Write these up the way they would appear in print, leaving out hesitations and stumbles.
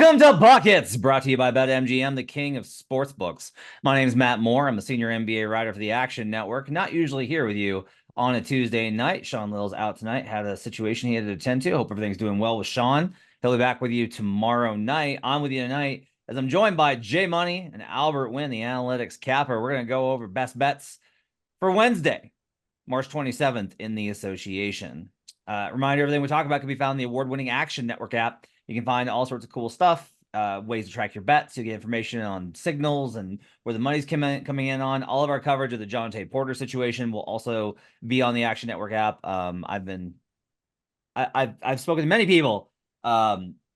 Welcome to Buckets, brought to you by BetMGM, the king of sportsbooks. My name is Matt Moore. I'm a senior NBA writer for the Action Network. Not usually here with you on a Tuesday night. Sean Little's out tonight. Had a situation he had to attend to. Hope everything's doing well with Sean. He'll be back with you tomorrow night. I'm with you tonight as I'm joined by Jay Money and Albert Nguyen, the analytics capper. We're going to go over best bets for Wednesday, March 27th in the association. Reminder, everything we talk about can be found in the award-winning Action Network app. You can find all sorts of cool stuff, ways to track your bets. You get information on signals and where the money's coming in on. All of our coverage of the Jonte Porter situation will also be on the Action Network app. I've spoken to many people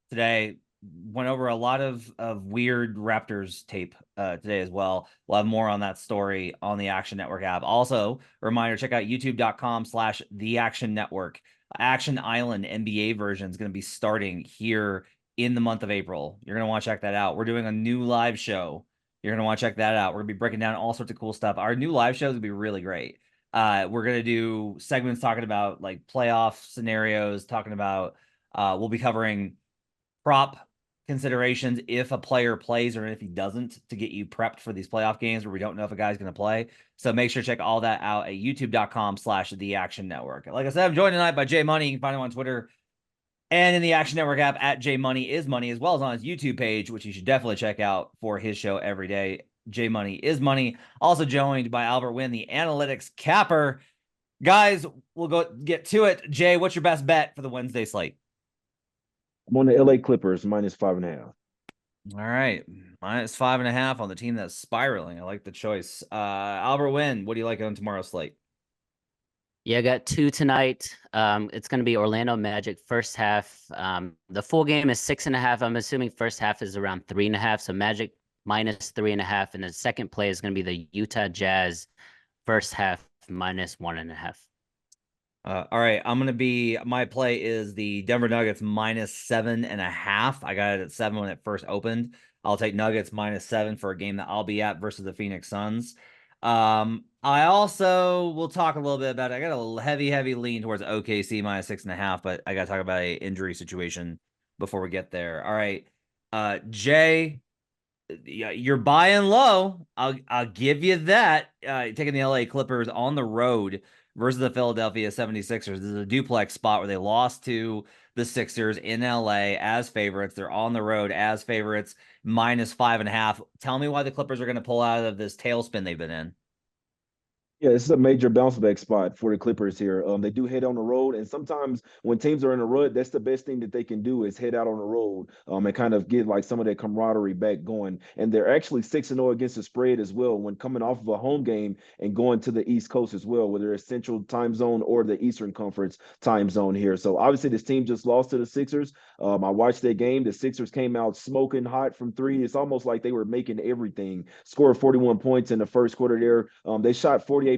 today. Went over a lot of weird Raptors tape today as well. We'll have more on that story on the Action Network app. Also, a reminder, check out youtube.com/the Action Network. Action Island NBA version is going to be starting here in the month of April. You're going to want to check that out. We're doing a new live show. You're going to want to check that out. We're going to be breaking down all sorts of cool stuff. Our new live show is going to be really great. We're going to do segments talking about like playoff scenarios, talking about we'll be covering prop considerations if a player plays or if he doesn't, to get you prepped for these playoff games where we don't know if a guy's going to play. So make sure to check all that out at youtube.com/the Action Network. Like I said, I'm joined tonight by Jay Money. You can find him on Twitter and in the Action Network app at Jay Money is Money, as well as on his YouTube page, which you should definitely check out for his show every day. Jay Money is Money. Also joined by Albert Nguyen, the analytics capper. Guys, we'll go get to it. Jay, what's your best bet for the Wednesday slate? I'm on the LA Clippers -5.5. All right. -5.5 on the team that's spiraling. I like the choice. Albert Nguyen, what do you like on tomorrow's slate? Yeah, I got two tonight. It's going to be Orlando Magic first half. The full game is 6.5. I'm assuming first half is around 3.5. So Magic -3.5. And the second play is going to be the Utah Jazz first half -1.5. All right. My play is the Denver Nuggets -7.5. I got it at 7 when it first opened. I'll take Nuggets -7 for a game that I'll be at versus the Phoenix Suns. I also will talk a little bit about it. I got a heavy lean towards OKC -6.5, but I got to talk about an injury situation before we get there. All right. Jay, you're buying low. I'll give you that. Taking the LA Clippers on the road versus the Philadelphia 76ers. This is a duplex spot where they lost to the Sixers in LA as favorites. They're on the road as favorites, -5.5. Tell me why the Clippers are going to pull out of this tailspin they've been in. Yeah, this is a major bounce back spot for the Clippers here. They do head on the road, and sometimes when teams are in a rut, that's the best thing that they can do is head out on the road and kind of get like some of that camaraderie back going. And they're actually 6-0 against the spread as well when coming off of a home game and going to the East Coast as well, whether it's Central Time Zone or the Eastern Conference Time Zone here. So obviously this team just lost to the Sixers. I watched that game. The Sixers came out smoking hot from three. It's almost like they were making everything. Scored 41 points in the first quarter there. They shot 48%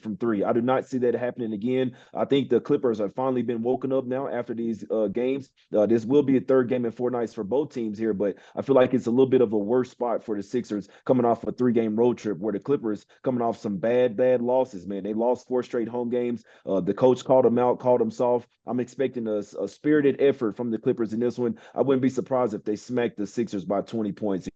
from three. I do not see that happening again. I think the Clippers have finally been woken up now after these games. This will be a third game in 4 nights for both teams here, but I feel like it's a little bit of a worse spot for the Sixers coming off a 3-game road trip where the Clippers coming off some bad losses, man. They lost 4 straight home games. The coach called them out, called them soft. I'm expecting a spirited effort from the Clippers in this one. I wouldn't be surprised if they smacked the Sixers by 20 points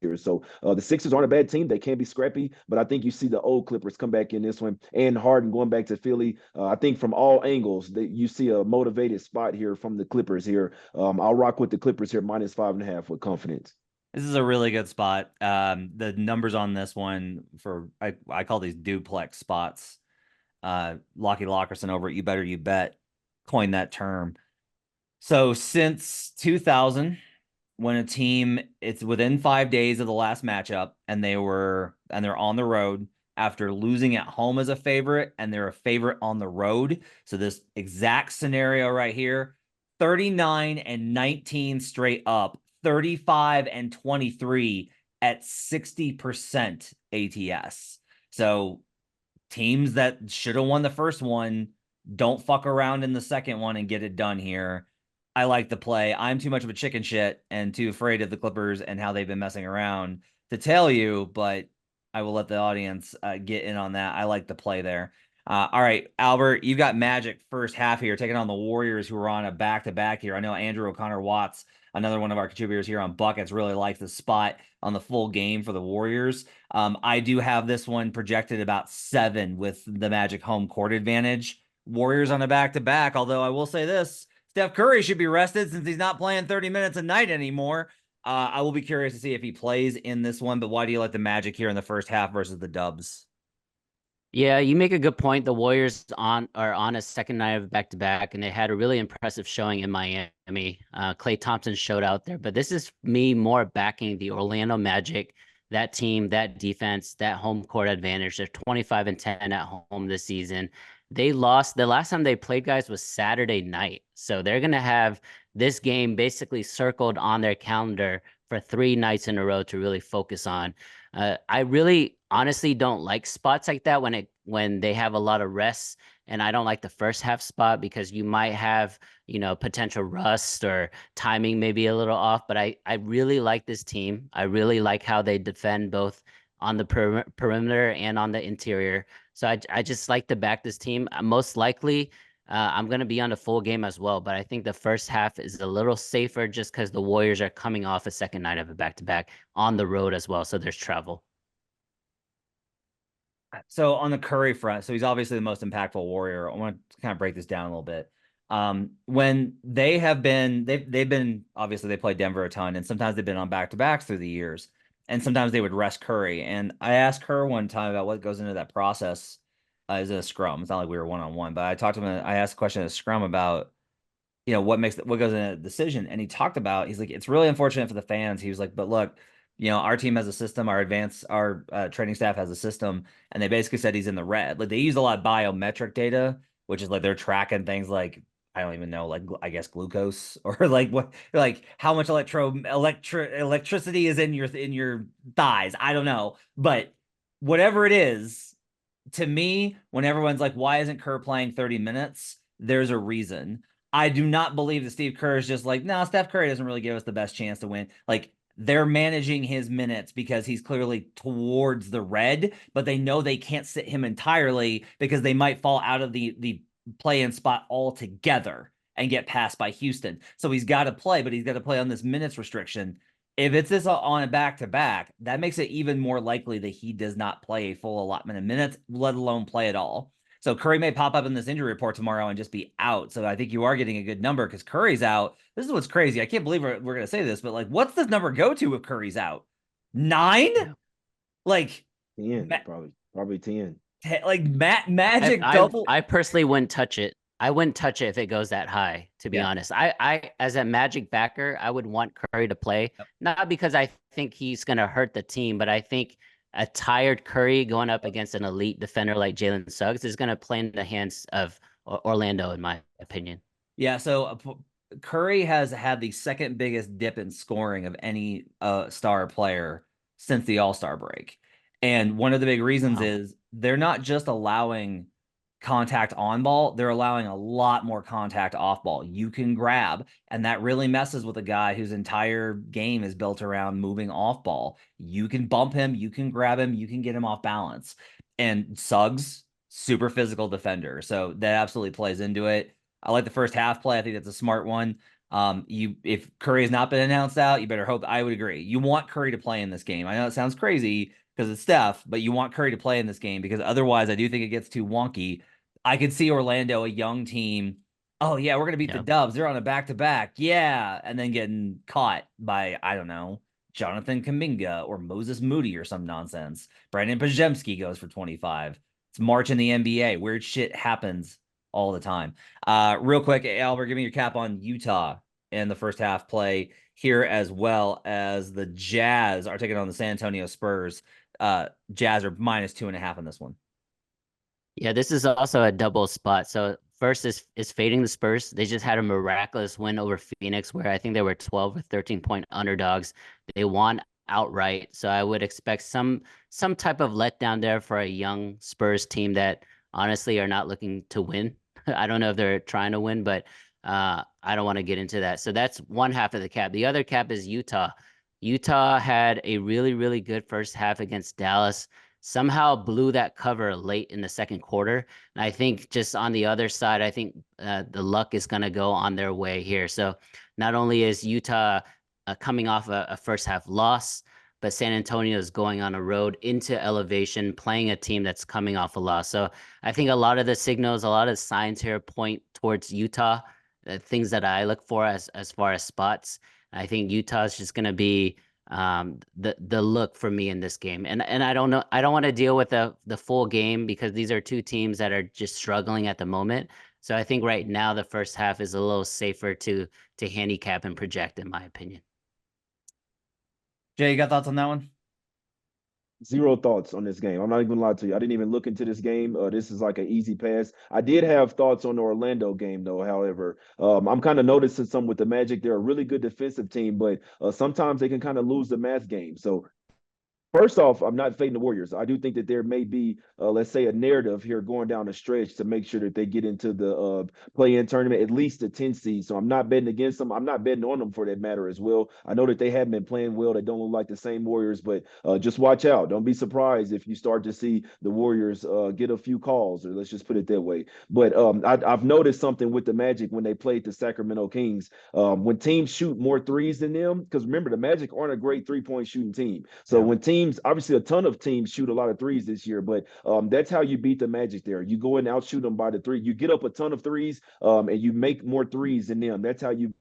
here. So the Sixers aren't a bad team. They can be scrappy, but I think you see the old Clippers come back in this one and Harden going back to Philly. I think from all angles that you see a motivated spot here from the Clippers here. I'll rock with the Clippers here -5.5 with confidence. This is a really good spot. The numbers on this one I call these duplex spots. Lockie Lockerson over at You Better You Bet coined that term. So since 2000, when a team it's within 5 days of the last matchup and they're on the road after losing at home as a favorite and they're a favorite on the road. So this exact scenario right here, 39-19 straight up, 35-23 at 60% ATS. So teams that should have won the first one don't fuck around in the second one and get it done here. I like the play. I'm too much of a chicken shit and too afraid of the Clippers and how they've been messing around to tell you, but I will let the audience get in on that. I like the play there. All right, Albert, you've got Magic first half here, taking on the Warriors, who are on a back-to-back here. I know Andrew O'Connor-Watts another one of our contributors here on Buckets, really likes the spot on the full game for the Warriors. I do have this one projected about 7 with the Magic home court advantage. Warriors on a back-to-back, although I will say this, Steph Curry should be rested since he's not playing 30 minutes a night anymore. I will be curious to see if he plays in this one, but why do you like the Magic here in the first half versus the Dubs? Yeah, you make a good point. The Warriors are on a second night of back-to-back, and they had a really impressive showing in Miami. Klay Thompson showed out there, but this is me more backing the Orlando Magic, that team, that defense, that home court advantage. They're 25-10 at home this season. They lost the last time they played, guys, was Saturday night. So they're gonna have this game basically circled on their calendar for 3 nights in a row to really focus on. I really honestly don't like spots like that when they have a lot of rests, and I don't like the first half spot because you might have, potential rust or timing maybe a little off. But I really like this team. I really like how they defend both on the perimeter and on the interior. So I just like to back this team. Most likely, I'm going to be on the full game as well, but I think the first half is a little safer just because the Warriors are coming off a second night of a back-to-back on the road as well. So there's travel. So on the Curry front, so he's obviously the most impactful Warrior. I want to kind of break this down a little bit. When they've been obviously they played Denver a ton, and sometimes they've been on back-to-backs through the years, and sometimes they would rest Curry. And I asked her one time about what goes into that process. Is it a scrum? It's not like we were one-on-one, but I talked to him. I asked a question at a scrum about what goes in a decision, and he talked about, he's like, it's really unfortunate for the fans. He was like, but look, our team has a system, our training staff has a system, and they basically said he's in the red. Like, they use a lot of biometric data, which is like they're tracking things like, I don't even know, like, I guess glucose, or like what, like how much electricity is in your thighs. I don't know, but whatever it is, to me, when everyone's like, why isn't Kerr playing 30 minutes? There's a reason. I do not believe that Steve Kerr is just like, no, Steph Curry doesn't really give us the best chance to win. Like, they're managing his minutes because he's clearly towards the red, but they know they can't sit him entirely because they might fall out of the play-in spot altogether and get passed by Houston. So he's got to play, but he's got to play on this minutes restriction. If it's this on a back-to-back, that makes it even more likely that he does not play a full allotment of minutes, let alone play at all. So Curry may pop up in this injury report tomorrow and just be out. So I think you are getting a good number because Curry's out. This is what's crazy. I can't believe we're going to say this, but like, what's this number go to if Curry's out? 9? Yeah. Like 10, probably 10. Like Magic double. I personally wouldn't touch it. I wouldn't touch it if it goes that high, to be honest. I as a Magic backer, I would want Curry to play, not because I think he's going to hurt the team, but I think a tired Curry going up against an elite defender like Jalen Suggs is going to play in the hands of Orlando, in my opinion. Yeah, so Curry has had the second biggest dip in scoring of any star player since the All-Star break. And one of the big reasons is they're not just allowing contact on ball, they're allowing a lot more contact off ball. You can grab, and that really messes with a guy whose entire game is built around moving off ball. You can bump him, you can grab him, you can get him off balance. And Suggs, super physical defender. So that absolutely plays into it. I like the first half play. I think that's a smart one. If Curry has not been announced out, you better hope. I would agree. You want Curry to play in this game. I know it sounds crazy because it's Steph, but you want Curry to play in this game because otherwise I do think it gets too wonky. I could see Orlando, a young team. Oh yeah, we're gonna beat the Dubs. They're on a back-to-back. Yeah, and then getting caught by, I don't know, Jonathan Kuminga or Moses Moody or some nonsense. Brandon Pajemski goes for 25. It's March in the NBA. Weird shit happens all the time. Real quick, Albert, give me your cap on Utah in the first half play here, as well as the Jazz are taking on the San Antonio Spurs. Jazz are -2.5 in this one. Yeah, this is also a double spot. So first is fading the Spurs. They just had a miraculous win over Phoenix, where I think they were 12 or 13-point underdogs. They won outright. So I would expect some type of letdown there for a young Spurs team that honestly are not looking to win. I don't know if they're trying to win, but I don't want to get into that. So that's one half of the cap. The other cap is Utah. Utah had a really, really good first half against Dallas. somehow blew that cover late in the second quarter. And I think just on the other side, I think the luck is going to go on their way here. So not only is Utah coming off a first half loss, but San Antonio is going on a road into elevation, playing a team that's coming off a loss. So I think a lot of the signals, a lot of the signs here point towards Utah, things that I look for as far as spots. I think Utah is just going to be the look for me in this game. And I don't know, I don't want to deal with the full game because these are two teams that are just struggling at the moment. So I think right now the first half is a little safer to handicap and project, in my opinion. Jay, you got thoughts on that one? Zero thoughts on this game. I'm not even gonna lie to you. I didn't even look into this game. This is like an easy pass. I did have thoughts on the Orlando game, though. However, I'm kind of noticing some with the Magic. They're a really good defensive team, but sometimes they can kind of lose the math game. So first off, I'm not fading the Warriors. I do think that there may be, let's say, a narrative here going down the stretch to make sure that they get into the play-in tournament, at least the 10 seed. So I'm not betting against them. I'm not betting on them for that matter as well. I know that they haven't been playing well. They don't look like the same Warriors, but just watch out. Don't be surprised if you start to see the Warriors get a few calls, or let's just put it that way. But I've noticed something with the Magic when they played the Sacramento Kings. When teams shoot more threes than them, because remember, the Magic aren't a great three-point shooting team. So when teams, obviously a ton of teams shoot a lot of threes this year, but that's how you beat the Magic there. You go and outshoot them by the three. You get up a ton of threes and you make more threes than them. That's how you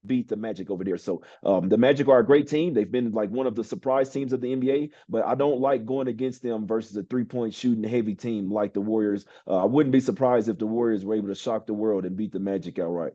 beat the Magic over there. So the Magic are a great team. They've been like one of the surprise teams of the NBA, but I don't like going against them versus a three-point shooting heavy team like the Warriors. I wouldn't be surprised if the Warriors were able to shock the world and beat the Magic outright.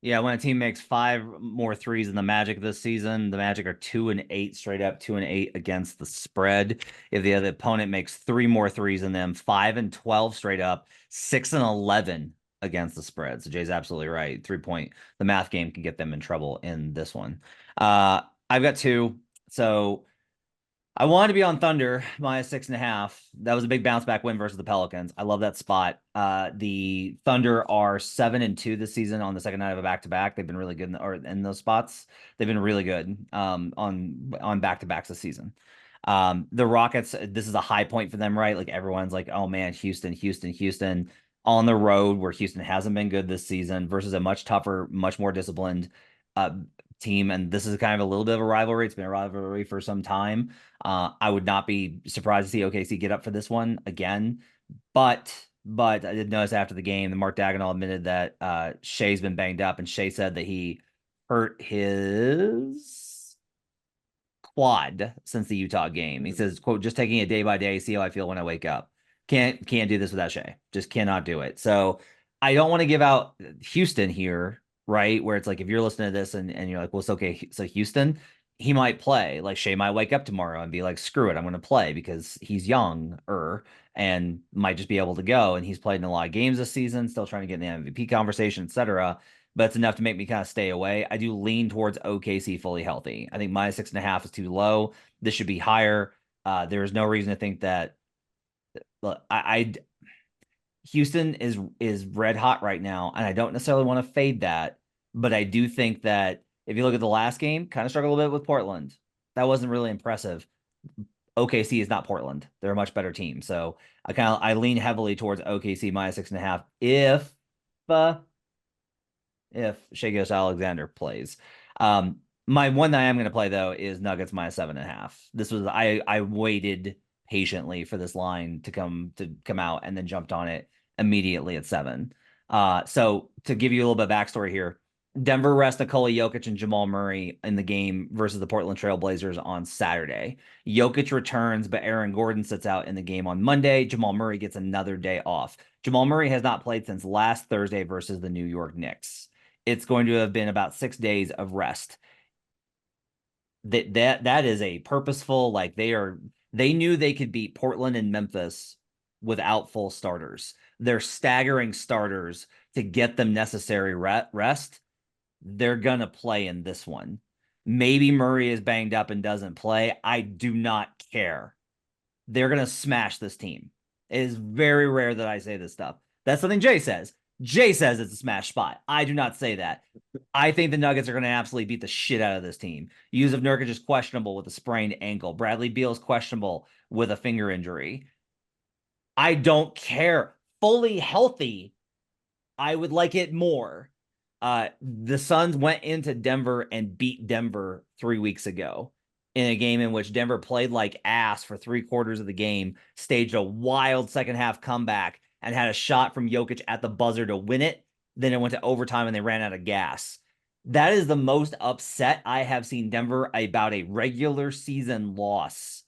Yeah, when a team makes 5 more threes than the Magic this season, the Magic are 2-8 straight up, 2-8 against the spread. If the other opponent makes 3 more threes than them, 5-12 straight up, 6-11 against the spread. So Jay's absolutely right. 3-point, the math game can get them in trouble in this one. I've got 2. So I wanted to be on Thunder -6.5. That was a big bounce back win versus the Pelicans. I love that spot. The Thunder are 7-2 this season on the second night of a back-to-back. They've been really good in those spots. They've been really good on back-to-backs this season. The Rockets, this is a high point for them, right? Like everyone's like, oh man, Houston on the road where Houston hasn't been good this season versus a much tougher, much more disciplined team. And this is kind of a little bit of a rivalry. It's been a rivalry for some time. I would not be surprised to see OKC get up for this one again. But I did notice after the game that Mark Dagnall admitted that Shea's been banged up, and Shea said that he hurt his quad since the Utah game. He says, quote, just taking it day by day, see how I feel when I wake up. Can't do this without Shea. Just cannot do it. So I don't want to give out Houston here, right? Where it's like, if you're listening to this and you're like, well, it's okay. So Houston, he might play. Like Shea might wake up tomorrow and be like, screw it, I'm going to play because he's younger and might just be able to go. And he's played in a lot of games this season, still trying to get in the MVP conversation, etc. But it's enough to make me kind of stay away. I do lean towards OKC fully healthy. I think -6.5 is too low. This should be higher. There is no reason to think that. Look, Houston is red hot right now, and I don't necessarily want to fade that, but I do think that if you look at the last game, kind of struggled a bit with Portland. That wasn't really impressive. OKC is not Portland. They're a much better team. So I lean heavily towards OKC -6.5 if Shai Gilgeous-Alexander plays. My one that I am going to play though is Nuggets -7.5. This was I waited patiently for this line to come out and then jumped on it immediately at 7. So to give you a little bit of backstory here, Denver rests Nikola Jokic and Jamal Murray in the game versus the Portland Trail Blazers on Saturday. Jokic returns, but Aaron Gordon sits out in the game on Monday. Jamal Murray gets another day off. Jamal Murray has not played since last Thursday versus the New York Knicks. It's going to have been about 6 days of rest. That is a purposeful, like they knew they could beat Portland and Memphis without full starters. They're staggering starters to get them necessary rest. They're going to play in this one. Maybe Murray is banged up and doesn't play. I do not care. They're going to smash this team. It is very rare that I say this stuff. That's something Jay says. Jay says it's a smash spot. I do not say that. I think the Nuggets are going to absolutely beat the shit out of this team. Yusuf Nurkic is questionable with a sprained ankle. Bradley Beal is questionable with a finger injury. I don't care. Fully healthy, I would like it more. The Suns went into Denver and beat Denver 3 weeks ago in a game in which Denver played like ass for 3/4 of the game, staged a wild second half comeback, and had a shot from Jokic at the buzzer to win it. Then it went to overtime and they ran out of gas. That is the most upset I have seen Denver about a regular season loss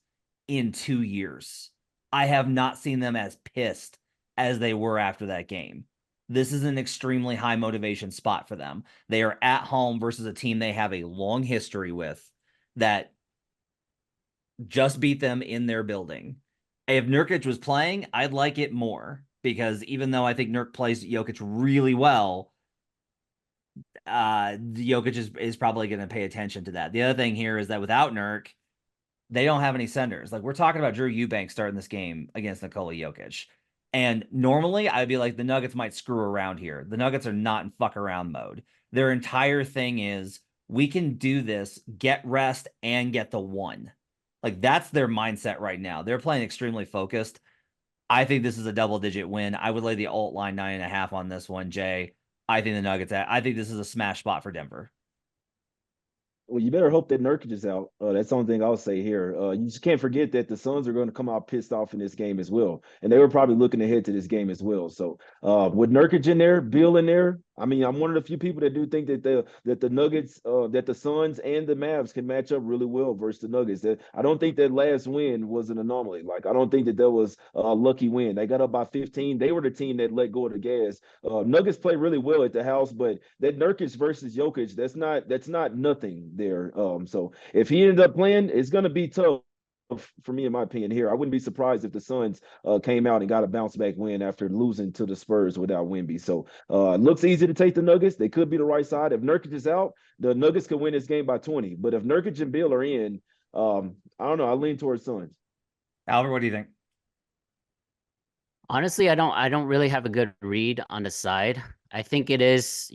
in 2 years. I have not seen them as pissed as they were after that game. This is an extremely high motivation spot for them. They are at home versus a team they have a long history with that just beat them in their building. If Nurkic was playing, I'd like it more because even though I think Nurk plays Jokic really well, Jokic is probably going to pay attention to that. The other thing here is that without Nurk, they don't have any centers. Like we're talking about Drew Eubanks starting this game against Nikola Jokic. And normally I'd be like, the Nuggets might screw around here. The Nuggets are not in fuck around mode. Their entire thing is we can do this, get rest, and get the one. Like that's their mindset right now. They're playing extremely focused. I think this is a double-digit win. I would lay the alt line 9.5 on this one, Jay. I think the Nuggets. I think this is a smash spot for Denver. Well, you better hope that Nurkic is out. That's the only thing I'll say here. You just can't forget that the Suns are going to come out pissed off in this game as well, and they were probably looking ahead to this game as well. So, with Nurkic in there, Bill in there, I mean, I'm one of the few people that do think that the Nuggets, that the Suns and the Mavs can match up really well versus the Nuggets. That I don't think that last win was an anomaly. Like I don't think that was a lucky win. They got up by 15. They were the team that let go of the gas. Nuggets play really well at the house, but that Nurkic versus Jokic, that's not nothing there. So if he ends up playing, it's gonna be tough for me, in my opinion. Here, I wouldn't be surprised if the Suns came out and got a bounce back win after losing to the Spurs without Wemby. So it looks easy to take the Nuggets. They could be the right side. If Nurkic is out, the Nuggets could win this game by 20. But if Nurkic and Bill are in, I don't know. I lean towards Suns. Albert, what do you think? Honestly, I don't really have a good read on the side. I think it is,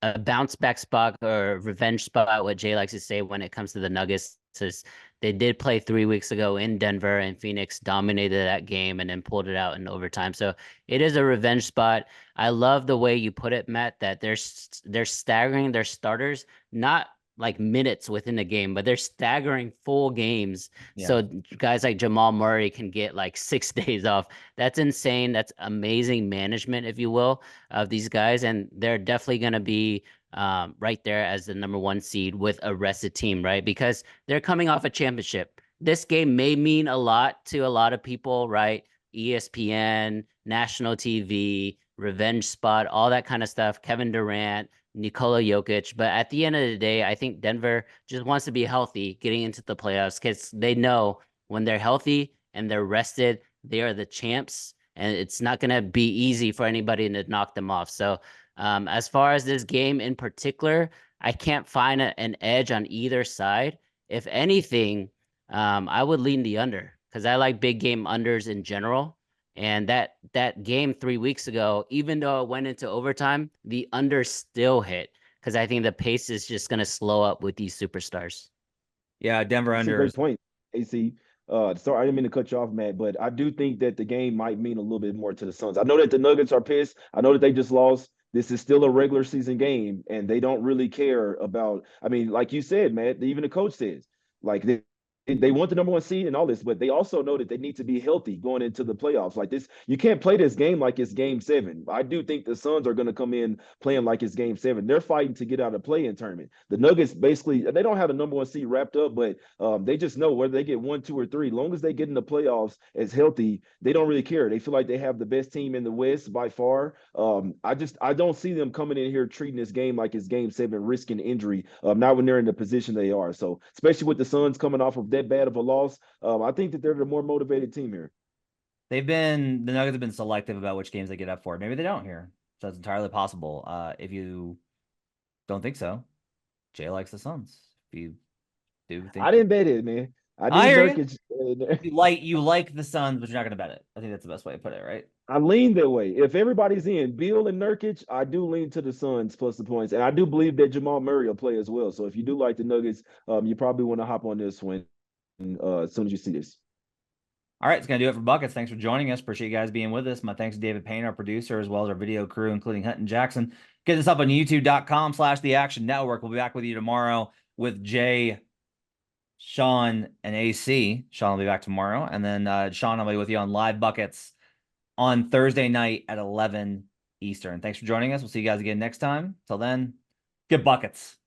a bounce back spot or a revenge spot, what Jay likes to say when it comes to the Nuggets. Is they did play 3 weeks ago in Denver, and Phoenix dominated that game and then pulled it out in overtime. So it is a revenge spot. I love the way you put it, Matt, that they're staggering their starters, not like minutes within the game, but they're staggering full games. Yeah. So guys like Jamal Murray can get like 6 days off. That's insane. That's amazing management, if you will, of these guys. And they're definitely going to be right there as the number 1 seed with a rested team, right? Because they're coming off a championship. This game may mean a lot to a lot of people, right? ESPN, national TV, revenge spot, all that kind of stuff. Kevin Durant, Nikola Jokic. But at the end of the day, I think Denver just wants to be healthy getting into the playoffs because they know when they're healthy and they're rested, they are the champs. And it's not going to be easy for anybody to knock them off. So as far as this game in particular, I can't find an edge on either side. If anything, I would lean the under because I like big game unders in general. And that game 3 weeks ago, even though it went into overtime, the under still hit because I think the pace is just going to slow up with these superstars. Yeah, Denver That's a under. great point, AC. Sorry, I didn't mean to cut you off, Matt, but I do think that the game might mean a little bit more to the Suns. I know that the Nuggets are pissed. I know that they just lost. This is still a regular season game, and they don't really care about. I mean, like you said, Matt, even the coach says, like they want the number 1 seed and all this, but they also know that they need to be healthy going into the playoffs. Like this, you can't play this game like it's game 7. I do think the Suns are going to come in playing like it's game 7. They're fighting to get out of play-in tournament. The Nuggets basically, they don't have the number 1 seed wrapped up, but they just know whether they get 1, 2, or 3, long as they get in the playoffs as healthy, they don't really care. They feel like they have the best team in the West by far. I don't see them coming in here treating this game like it's game 7, risking injury, not when they're in the position they are. So especially with the Suns coming off of that bad of a loss, I think that they're the more motivated team here. The Nuggets have been selective about which games they get up for. Maybe they don't here. So it's entirely possible. If you don't think so, Jay likes the Suns. If you do think I didn't bet it, man. I I need hear you. Nurkic. You like the Suns, but you're not going to bet it. I think that's the best way to put it, right? I lean that way. If everybody's in Beal and Nurkic, I do lean to the Suns plus the points, and I do believe that Jamal Murray will play as well. So if you do like the Nuggets, you probably want to hop on this one as soon as you see this. All right, it's going to do it for Buckets. Thanks for joining us. Appreciate you guys being with us. My thanks to David Payne, our producer, as well as our video crew, including Hunt and Jackson. Get this up on youtube.com/The Action Network. We'll be back with you tomorrow with Jay, Sean, and AC. Sean will be back tomorrow. And then Sean will be with you on Live Buckets on Thursday night at 11 Eastern. Thanks for joining us. We'll see you guys again next time. Till then, get buckets.